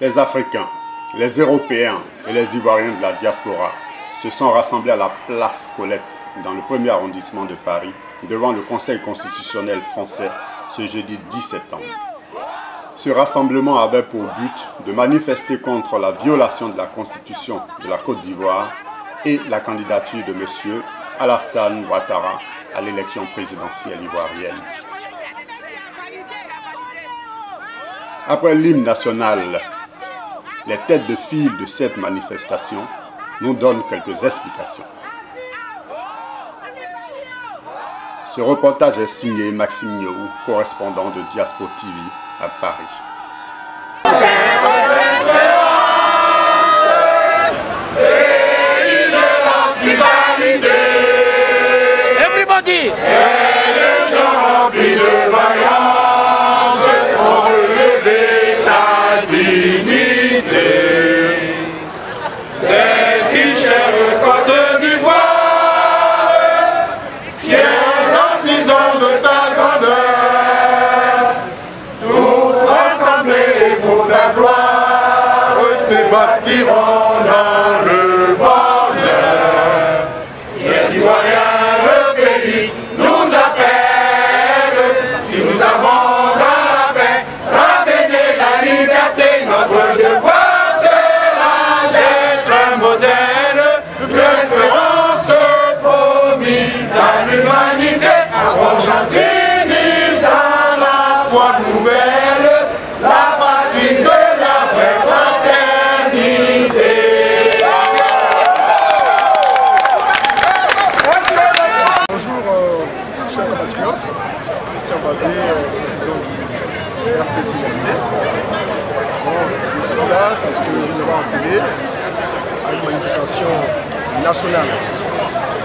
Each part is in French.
Les Africains, les Européens et les Ivoiriens de la diaspora se sont rassemblés à la place Colette dans le 1er arrondissement de Paris devant le Conseil constitutionnel français ce jeudi 10 septembre. Ce rassemblement avait pour but de manifester contre la violation de la Constitution de la Côte d'Ivoire et la candidature de M. Alassane Ouattara à l'élection présidentielle ivoirienne. Après l'hymne national, les têtes de file de cette manifestation nous donnent quelques explications. Ce reportage est signé Maxime Niou, correspondant de Diaspora TV à Paris. Everybody! Bâtiront dans le bonheur. Les Ivoiriens, le pays nous appelle. Si nous avons dans la paix ramené la liberté, notre devoir sera d'être un modèle de l'espérance promise à l'humanité. Argentine unis dans la foi nouvelle, la patrie de la vraie fraternité. Chers compatriotes, Christian Babé, président du RPCAC. Je suis là parce que nous avons appelé à une manifestation nationale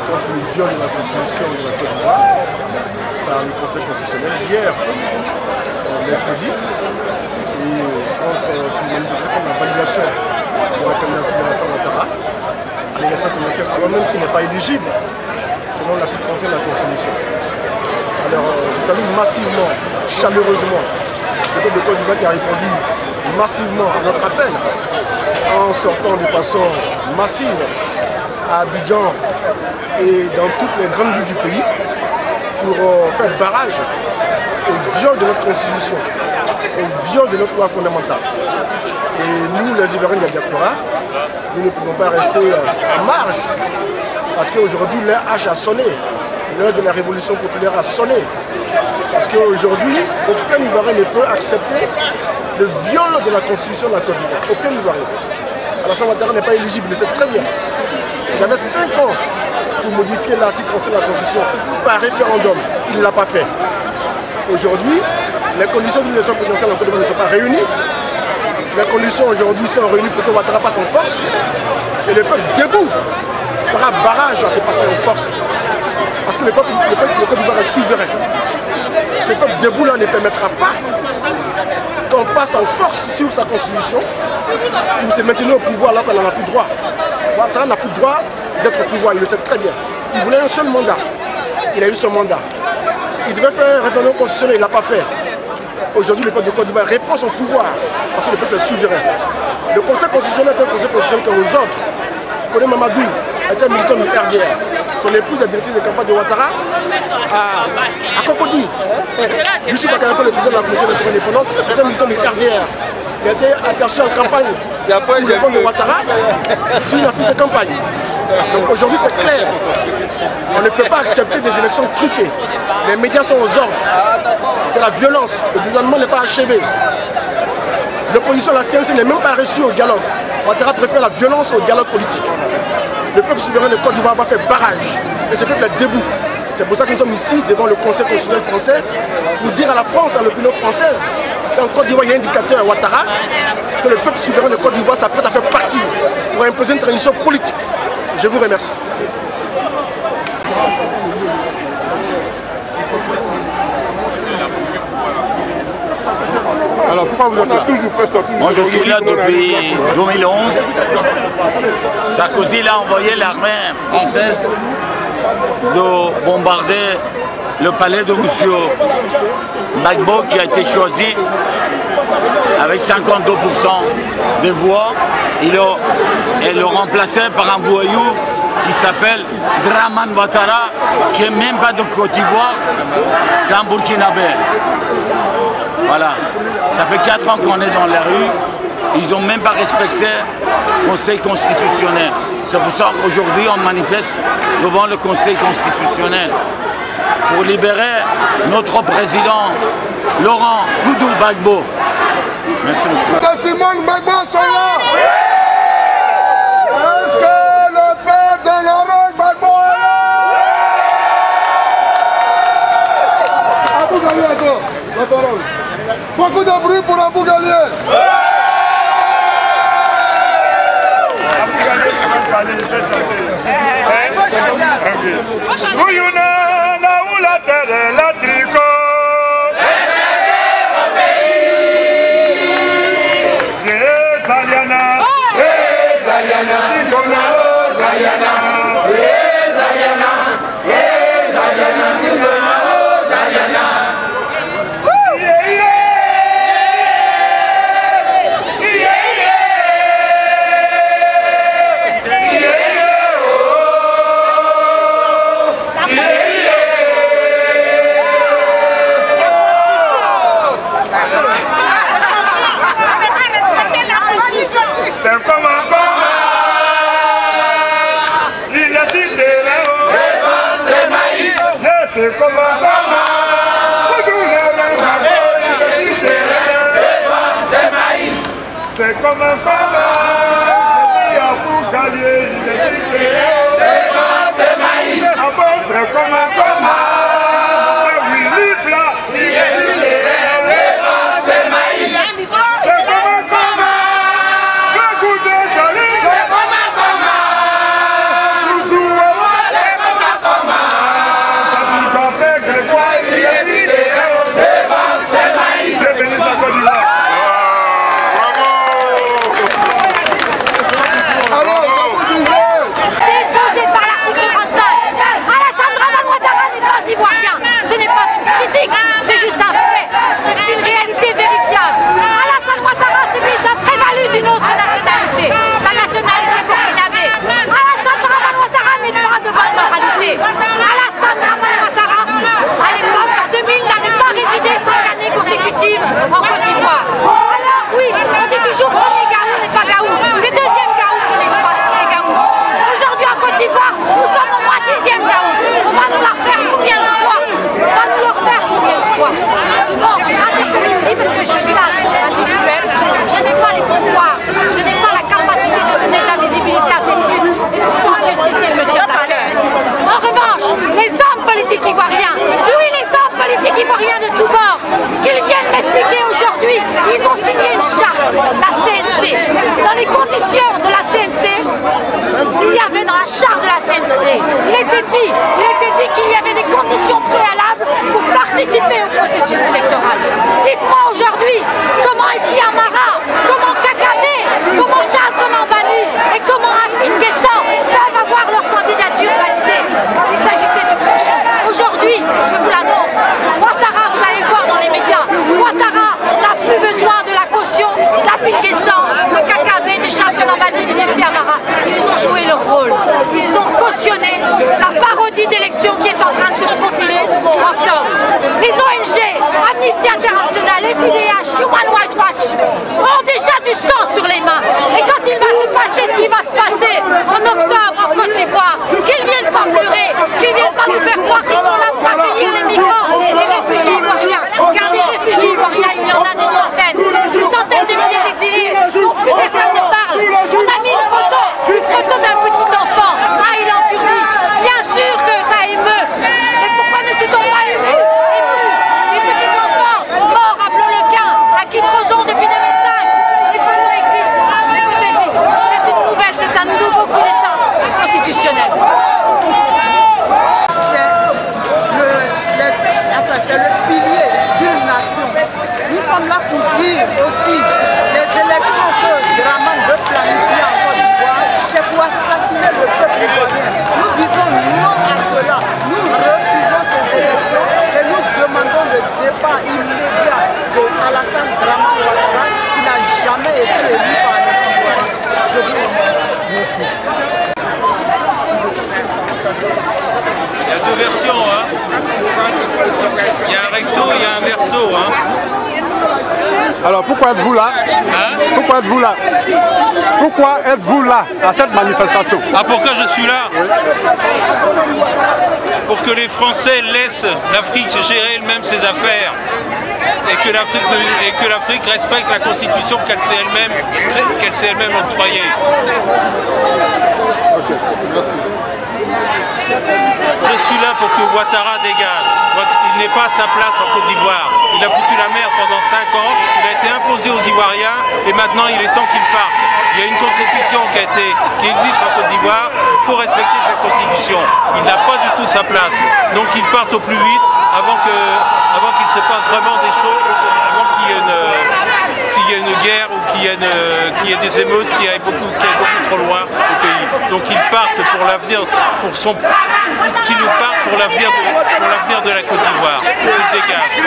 contre le viol de la Constitution de la Côte d'Ivoire par le Conseil constitutionnel hier, mercredi, et contre une manifestation contre la validation de la candidature de Alassane Ouattara à l'élection présidentielle, alors même qu'il n'est pas éligible selon l'article 35 de la Constitution. Alors, je salue massivement, chaleureusement, le peuple de Côte d'Ivoire qui a répondu massivement à notre appel en sortant de façon massive à Abidjan et dans toutes les grandes villes du pays pour faire barrage au viol de notre Constitution, au viol de notre loi fondamentale. Et nous, les Ivoiriens de la diaspora, nous ne pouvons pas rester en marge parce qu'aujourd'hui, l'heure H a sonné. L'heure de la révolution populaire a sonné. Parce qu'aujourd'hui, aucun Ivoirien ne peut accepter le viol de la Constitution de la Côte d'Ivoire. Aucun Ivoirien. Alassane Ouattara n'est pas éligible, il le sait très bien. Il avait 5 ans pour modifier l'article 37 de la Constitution par référendum. Il ne l'a pas fait. Aujourd'hui, les conditions d'une élection présidentielle en Côte d'Ivoire ne sont pas réunies. Les conditions aujourd'hui sont réunies pour que Ouattara passe en force. Et le peuple debout fera barrage à ce passage en force. Parce que le peuple de Côte d'Ivoire est souverain. Ce peuple debout là ne permettra pas qu'on passe en force sur sa constitution pour se maintenir au pouvoir alors qu'elle n'en a plus droit. Ouattara n'a plus le droit d'être au pouvoir, il le sait très bien. Il voulait un seul mandat. Il a eu son mandat. Il devait faire un référendum constitutionnel, il ne l'a pas fait. Aujourd'hui, le peuple de Côte d'Ivoire reprend son pouvoir parce que le peuple est souverain. Le Conseil constitutionnel est un conseil constitutionnel comme aux autres. Kone Mamadou était un militant du RDR. Son épouse est directrice de campagne de Ouattara à Cocody. Youssou Bakarako, le président de la commission électorale indépendante, était un militant du RDR. Il a été aperçu en campagne pour le compte de Ouattara sur une affiche de campagne. Donc aujourd'hui c'est clair. On ne peut pas accepter des élections truquées. Les médias sont aux ordres. C'est la violence. Le désarmement n'est pas achevé. L'opposition à la CNC n'est même pas reçue au dialogue. Ouattara préfère la violence au dialogue politique. Le peuple souverain de Côte d'Ivoire va faire barrage. Et ce peuple est debout. C'est pour ça que nous sommes ici devant le Conseil constitutionnel français pour dire à la France, à l'opinion française, qu'en Côte d'Ivoire il y a un dictateur, Ouattara, que le peuple souverain de Côte d'Ivoire s'apprête à faire partie pour imposer une transition politique. Je vous remercie. Alors pourquoi vous avez toujours fait ça? Moi je suis là depuis 2011. Sarkozy a envoyé l'armée française de bombarder le palais de M. Gbagbo qui a été choisi avec 52% des voix. Et le remplaçait par un voyou qui s'appelle Dramane Ouattara, qui n'est même pas de Côte d'Ivoire, c'est un Burkinabé. Voilà, ça fait 4 ans qu'on est dans la rue, ils n'ont même pas respecté le Conseil constitutionnel. C'est pour ça qu'aujourd'hui on manifeste devant le Conseil constitutionnel pour libérer notre président Laurent Gbagbo. Merci monsieur. Simone Gbagbo sont là. Est-ce que le père de Laurent Gbagbo est là? Abou Ghali, la parole. Beaucoup de bruit pour Abou Ghali. Abou Ghali, c'est même pas les chanter. Ouyouna, là où la terre est la tricot. C'est comme un combat, il y a pour gagner, il est libéré, c'est maïs. C'est comme un combat, oui, libre là, il est libéré, c'est maïs. C'est comme un combat, le goût de salut, c'est comme un combat, Zouzou, c'est comme un combat, ça dit qu'en fait, Grégoire, il est libéré, c'est maïs. C'est béni sa Côte d'Ivoire. C'est juste un fait, c'est une réalité vérifiable. Alassane Ouattara s'est déjà prévalu d'une autre nationalité, la nationalité burkinabé. Alassane Ouattara n'est pas de bonne moralité. Alassane Ouattara, à l'époque, en 2000, n'avait pas résidé 5 années consécutives en Côte d'Ivoire. Alors oui, on dit toujours premier Gaou n'est pas Gaou, c'est deuxième Gaou qui est Gaou. Aujourd'hui en Côte d'Ivoire, nous sommes au moins 10e Gaou. On va nous la refaire combien de fois? On va nous le refaire combien de fois? Non, j'interpelle ici parce que je suis là à titre individuel. Je n'ai pas les pouvoirs, je n'ai pas la capacité de donner de la visibilité à cette lutte. Et pourtant, Dieu sait si elle me tient à cœur. En revanche, les hommes politiques ivoiriens, oui, les hommes politiques ivoiriens de tous bords, qu'ils viennent m'expliquer aujourd'hui, ils ont signé une charte, la CNC. Dans les conditions de la CNC, il y avait dans la charte de la CNC, il était dit qu'il y avait des conditions préalables pour participer au processus électoral. Dites-moi aujourd'hui comment ici Amara, comment Kakabé, comment Charles Konambani et comment Afin Guessan peuvent avoir leur candidature validée. Il s'agissait d'une seule chose. Aujourd'hui, je vous l'annonce, Ouattara, vous allez le voir dans les médias, Ouattara n'a plus besoin de la caution d'Afin Guessan, de Kakabé, de Charles Konambani, de Nessi Amara. Ils ont joué leur rôle. magnifique. Il y a deux versions, hein. Il y a un recto, il y a un verso, hein. Alors pourquoi êtes-vous là? Hein? Pourquoi êtes-vous là? Pourquoi êtes-vous là à cette manifestation? Ah, pourquoi je suis là? Pour que les Français laissent l'Afrique gérer elle-même ses affaires et que l'Afrique respecte la Constitution qu'elle s'est elle-même octroyée. Ok, merci. Je suis là pour que Ouattara dégage. Il n'est pas à sa place en Côte d'Ivoire. Il a foutu la merde pendant 5 ans, il a été imposé aux Ivoiriens et maintenant il est temps qu'il parte. Il y a une constitution qui existe en Côte d'Ivoire, il faut respecter cette constitution. Il n'a pas du tout sa place. Donc qu'il parte au plus vite avant qu'il se passe vraiment des choses, avant qu'il y ait une guerre ou qu'il y ait des émeutes qui aillent beaucoup trop loin au pays. Donc qu'ils partent pour l'avenir, qu'ils partent pour l'avenir de la Côte d'Ivoire. Qu'ils dégagent.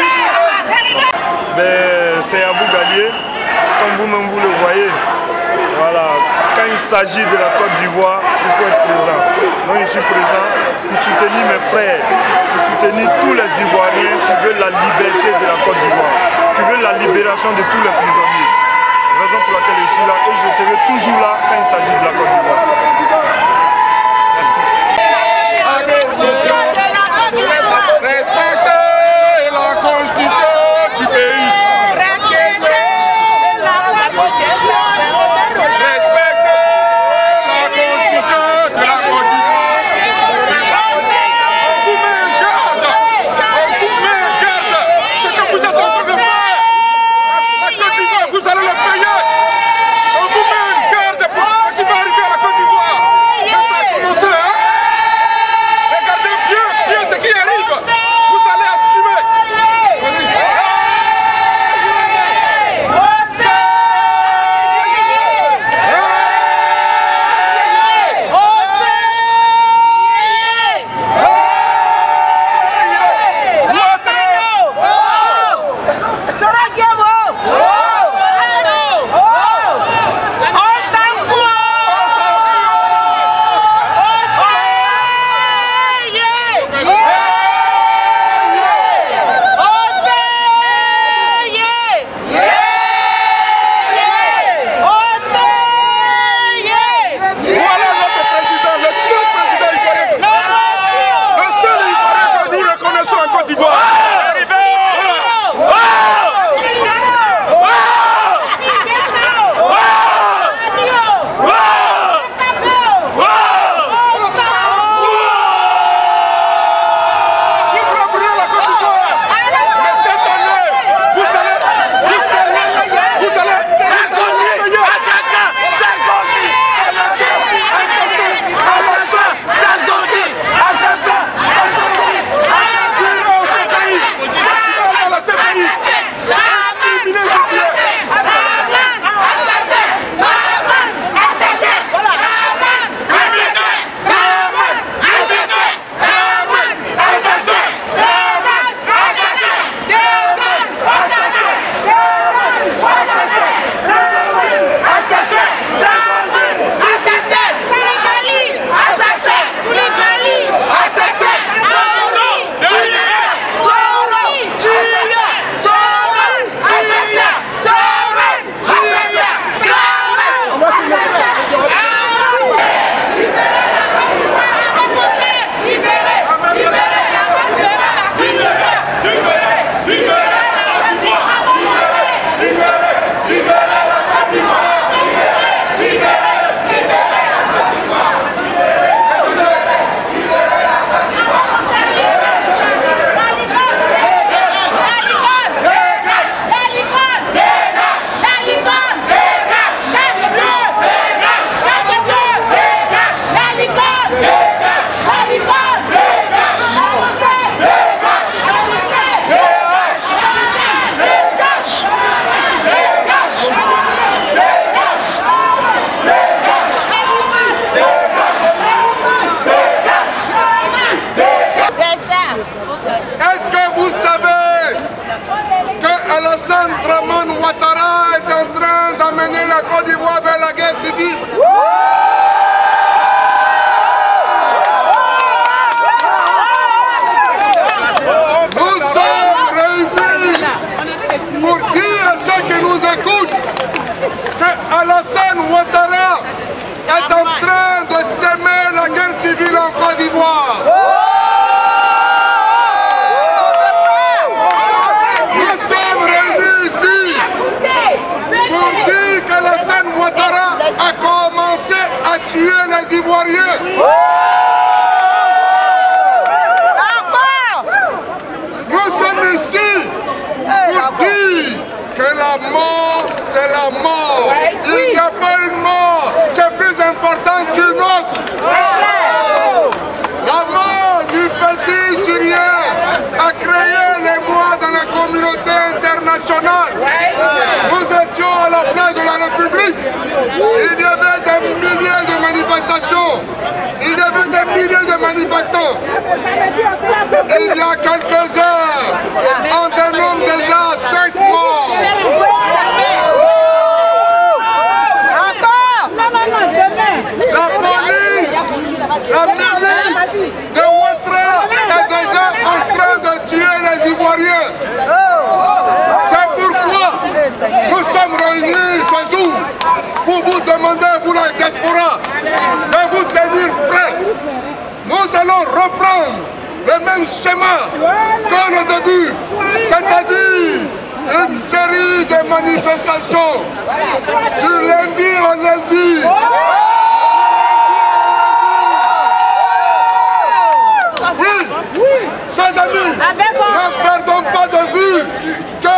C'est Abou Galié, comme vous-même vous le voyez. Voilà. Quand il s'agit de la Côte d'Ivoire, il faut être présent. Donc je suis présent pour soutenir mes frères, pour soutenir tous les Ivoiriens qui veulent la liberté de la Côte d'Ivoire, qui veulent la libération de tous les prisonniers. Raison pour laquelle je suis là et je serai toujours là quand il s'agit de la Côte d'Ivoire. Merci. Respectez la Constitution du pays. Vous allez le payer. On vous met une garde pour ce qui va arriver à la Côte d'Ivoire. Ivoiriens. Nous sommes ici pour dire que la mort, c'est la mort. Il n'y a pas une mort qui est plus importante qu'une autre. La mort du petit Syrien a créé l'émoi dans la communauté internationale. Nous étions à la place de la République. Il y avait des milliers de manifestations. Il y avait des milliers de manifestants. Il y a quelques heures, on dénombre déjà 5 morts. La police, la milice de Ouattara est déjà en train de tuer les Ivoiriens. C'est pourquoi nous sommes réunis ce jour pour vous demander, vous la diaspora, de vous tenir prêts. Nous allons reprendre le même schéma que le début, c'est-à-dire une série de manifestations du lundi au lundi. Oui, chers amis, ne perdons pas de vue que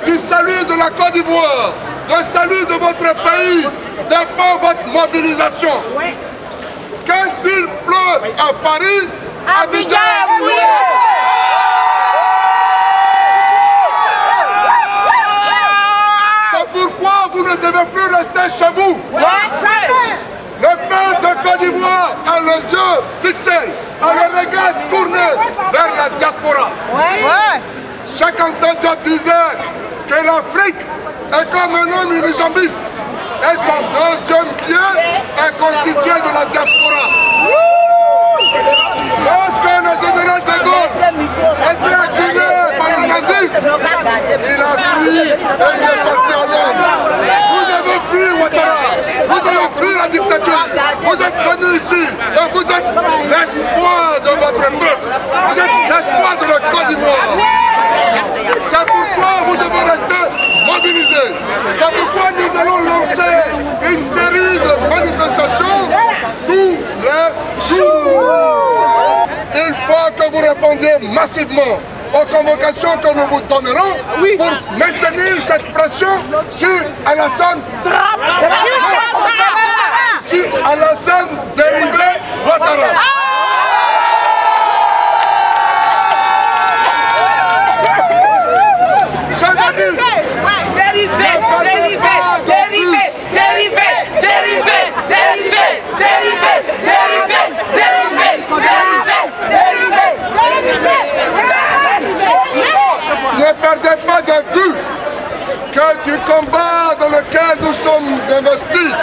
du salut de la Côte d'Ivoire, du salut de votre pays, dépend votre mobilisation. Quand il pleut à Paris, Abidjan est mouillé. C'est pourquoi vous ne devez plus rester chez vous. Le peuple de Côte d'Ivoire a les yeux fixés, a le regard tourné vers la diaspora. Cheikh Anta Diop disait que l'Afrique est comme un homme unijambiste et son deuxième pied est constitué de la diaspora. Lorsque le général de Gaulle était acculé par le nazisme, il a fui et il est parti à Londres. Vous avez fui Ouattara, vous avez fui la dictature, vous êtes venus ici et vous êtes l'espoir de votre peuple, vous êtes l'espoir de la Côte d'Ivoire. C'est pourquoi vous devez rester mobilisés. C'est pourquoi nous allons lancer une série de manifestations tous les jours. Il faut que vous répondiez massivement aux convocations que nous vous donnerons pour maintenir cette pression sur Alassane dérivé Ouattara. Chers amis, ne perdez pas de vue que du combat dans lequel nous sommes investis,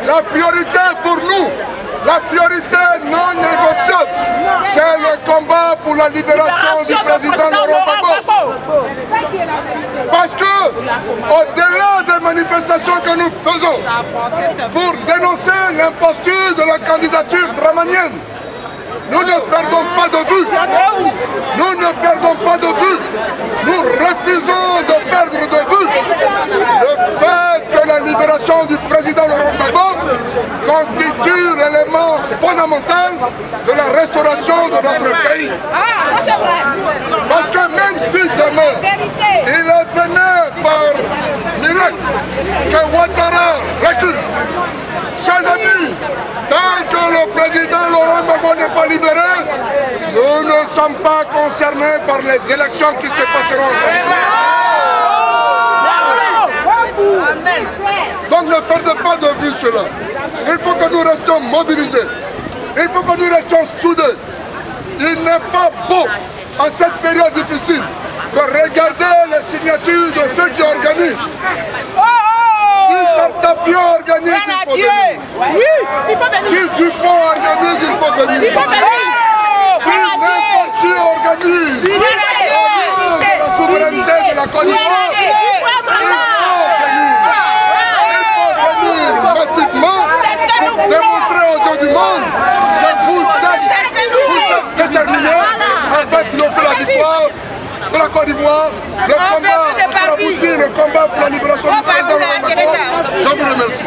la priorité pour nous, la priorité non négociable, c'est le combat pour la libération du président Laurent Gbagbo. Parce que, au-delà des manifestations que nous faisons pour dénoncer l'imposture de la candidature dramanienne, nous ne perdons pas de vue. Nous ne perdons pas de vue. Nous refusons de perdre de vue le fait que la libération du président Laurent Gbagbo constitue l'élément fondamental de la restauration de notre pays. Parce que même si demain, il advenait par miracle que Ouattara recule, chers amis, tant que le président Laurent Gbagbo n'est pas libéré, nous ne sommes pas concernés par les élections qui se passeront. Donc ne perdez pas de vue cela. Il faut que nous restions mobilisés. Il faut que nous restions soudés. Il n'est pas beau, en cette période difficile, de regarder les signatures de ceux qui organisent. Si Tartapio organise, il faut venir. Si Dupont organise, il faut venir. Si n'importe qui organise au nom de la souveraineté de la Côte d'Ivoire, il faut venir massivement pour démontrer aux yeux du monde que vous êtes déterminés à faire triompher la victoire de la Côte d'Ivoire, le combat pour aboutir, le combat pour la libération du président Laurent Gbagbo. Je vous remercie.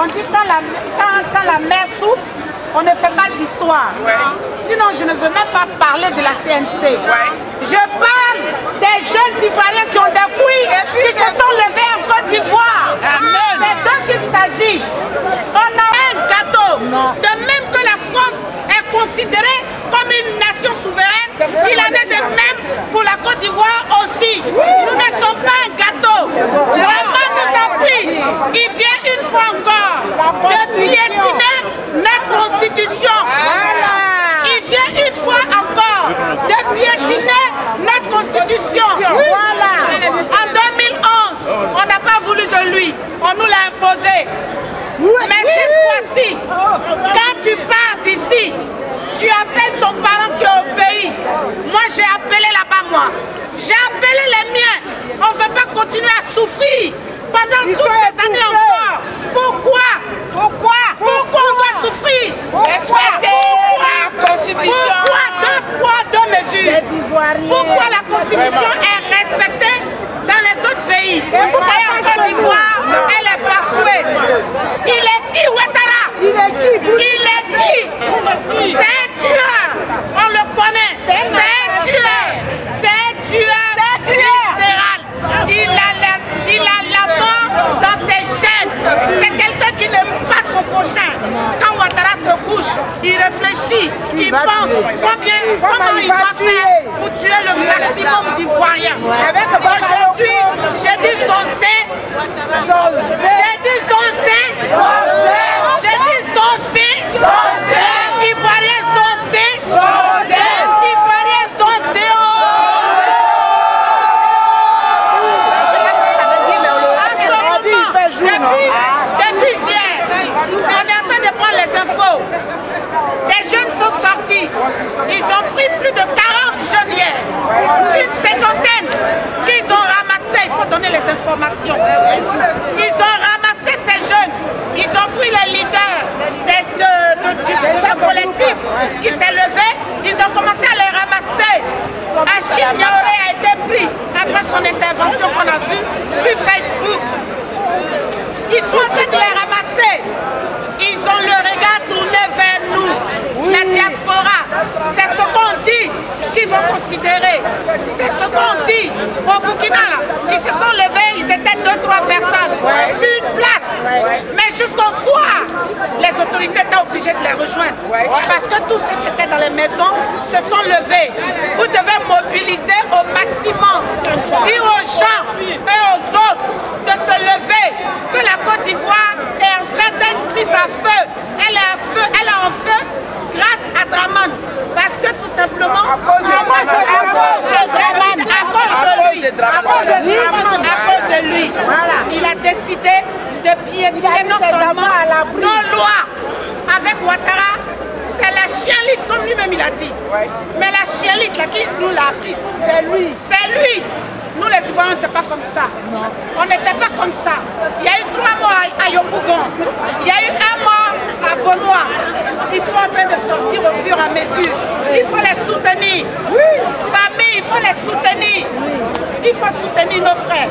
On dit quand la mer souffle, on ne fait pas d'histoire. Sinon, je ne veux même pas parler de la CNC. Je parle des jeunes Ivoiriens qui ont des couilles et qui se sont levés en Côte d'Ivoire. C'est d'eux qu'il s'agit. On a un gâteau. De même que la France est considérée comme une nation souveraine, il en est de même pour la Côte d'Ivoire aussi. Nous ne sommes pas un gâteau. Vraiment nous a pris. Il vient une fois encore de piétiner notre constitution. Il vient une fois encore de piétiner notre constitution. En 2011, on n'a pas voulu de lui. On nous l'a imposé. Mais cette fois-ci, quand tu pars d'ici, tu appelles ton parent qui est au pays. Moi, j'ai appelé là-bas, moi. J'ai appelé les miens. On ne veut pas continuer à souffrir pendant toutes ces années encore. Pourquoi on doit souffrir? Respecter la Constitution. Pourquoi 2 poids, 2 mesures? Pourquoi la Constitution est respectée dans les autres pays? Et en Côte d'Ivoire, elle est bafouée. Il est qui, Ouattara? Il est qui? C'est un tueur. On le connaît. C'est un tueur. C'est un tueur viscéral. Il a la mort dans ses gènes. C'est quelqu'un qui n'aime pas son prochain. Quand Ouattara se couche, il réfléchit, il pense comment il doit faire pour tuer le maximum d'Ivoiriens. Aujourd'hui, j'ai dit son sein. J'ai dit son sein. J'ai dit son sein. Ivoiriens son sein. Ivoiriens son sein. Depuis hier, on est en train de prendre les infos. Des jeunes sont sortis. Ils ont pris plus de 40 jeunes hier. Une cinquantaine qu'ils ont ramassé. Il faut donner les informations. Ils ont ramassé ces jeunes. Ils ont pris les leaders de ce collectif qui s'est levé. Ils ont commencé à les ramasser. Achille Niaoré a été pris après son intervention qu'on a vue sur Facebook. Ils sont en train de les ramasser. Ils ont le regard tourné vers nous, la diaspora. C'est ce qu'on dit qu'ils vont considérer. C'est ce qu'on dit au Burkina. Ils se sont levés, ils étaient 2-3 personnes sur une place. Mais jusqu'au soir, les autorités étaient obligées de les rejoindre. Parce que tous ceux qui étaient dans les maisons se sont levés. Vous devez mobiliser au maximum. Dire aux gens et aux autres de se lever, que la Côte d'Ivoire est en train d'être mise à feu. Elle est en feu grâce à Dramane. Parce que tout simplement, à cause de lui, il a décidé de piétiner non seulement nos lois avec Ouattara. C'est la chienlit, comme lui-même il a dit. Mais la chienlit là, qui nous l'a apprise, c'est lui. C'est lui. Nous les Ivoiriens, on n'était pas comme ça. Non. On n'était pas comme ça. Il y a eu 3 morts à Yopougon. Il y a eu 1 mort à Bonois. Ils sont en train de sortir au fur et à mesure. Il faut les soutenir. Oui. Famille, il faut les soutenir. Oui. Il faut soutenir nos frères.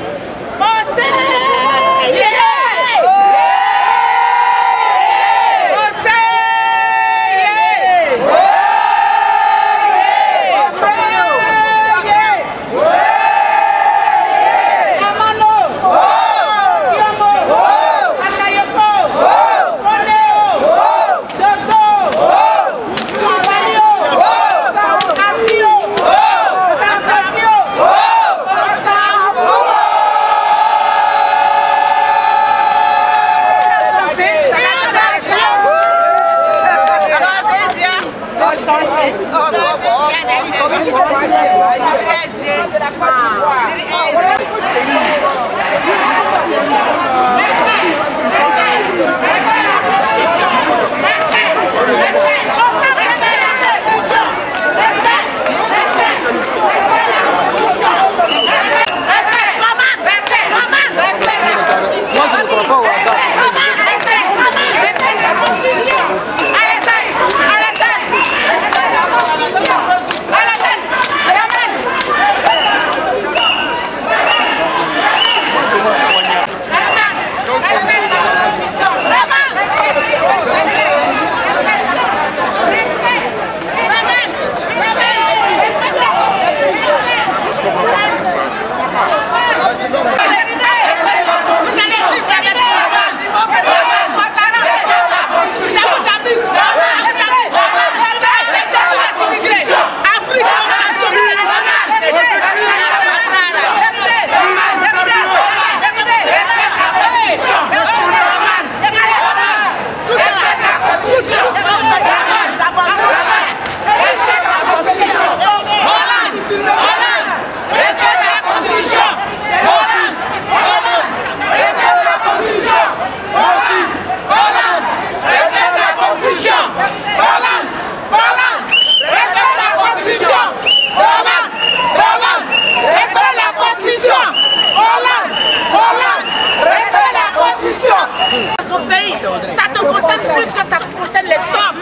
concerne plus que ça concerne les hommes.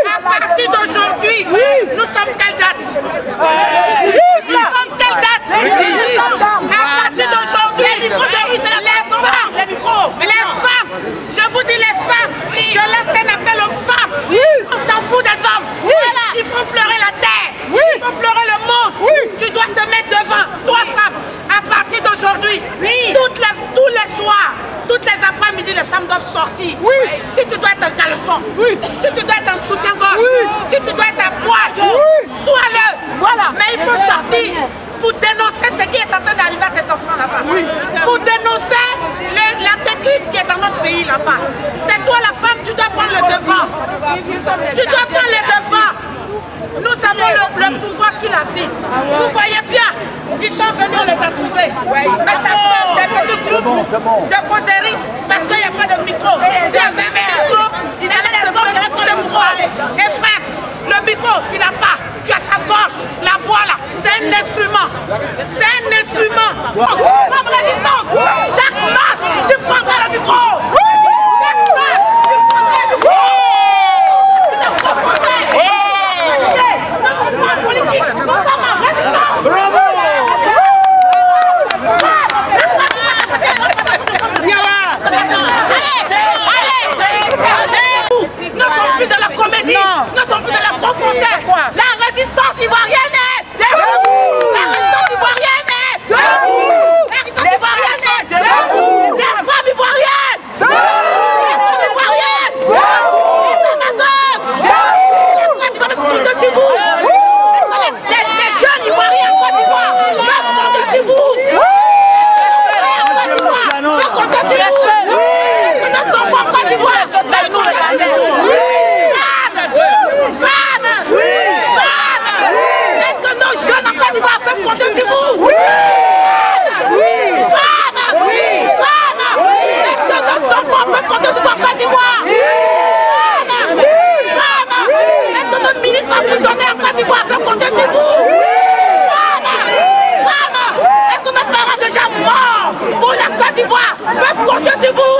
À partir d'aujourd'hui, nous sommes quelle date? Nous sommes quelle date? À partir d'aujourd'hui, les femmes, je vous dis les femmes, je lance un appel aux femmes. On s'en fout des hommes. Ils font pleurer la terre, ils font pleurer le monde. Tu dois te mettre devant, toi femme. À partir d'aujourd'hui, tous les soirs, toutes les après-midi, les femmes doivent sortir. Si tu dois être un caleçon, si tu dois être un soutien-gorge, si tu dois être un poil, sois-le. Mais il faut sortir pour dénoncer ce qui est en train d'arriver à tes enfants là-bas. Pour dénoncer la technique qui est dans notre pays là-bas. C'est toi la femme, tu dois prendre le devant. Tu dois prendre le devant. Nous avons le pouvoir sur la vie. Vous voyez bien, ils sont venus, on les a trouvés. Mais ça fait des petits groupes de causerie parce qu'il n'y a pas de micro. S'il y avait un micro, ils allaient se poser pour le micro. Et frère, le micro, tu n'as pas. Tu as ta gorge, la voix là. C'est un instrument. C'est un instrument. Comme résistance, chaque marche, tu prendras le micro. Chaque marche, tu prendras le micro. Nous sommes en résistance. Bravo. Nous ne sommes plus dans la comédie, nous ne sommes plus dans la gros français. La résistance ivoirienne est debout. La résistance ivoirienne est debout. La résistance ivoirienne est debout. Les femmes ivoiriennes debout. Les femmes ivoiriennes debout. Les Amazones debout. La Côte d'Ivoire peut compter sur vous. Les jeunes ivoiriens en Côte d'Ivoire peuvent compter sur vous. Nous comptons sur vous. Nos enfants en Côte d'Ivoire peuvent compter sur vous. Femmes! Est-ce que nos jeunes en Côte d'Ivoire peuvent compter sur vous? Femmes! Est-ce que nos enfants peuvent compter sur vous en Côte d'Ivoire? Femmes! Est-ce que nos ministres emprisonnés en Côte d'Ivoire peuvent compter sur vous? Femmes! Est-ce que nos parents déjà morts pour la Côte d'Ivoire peuvent compter sur vous?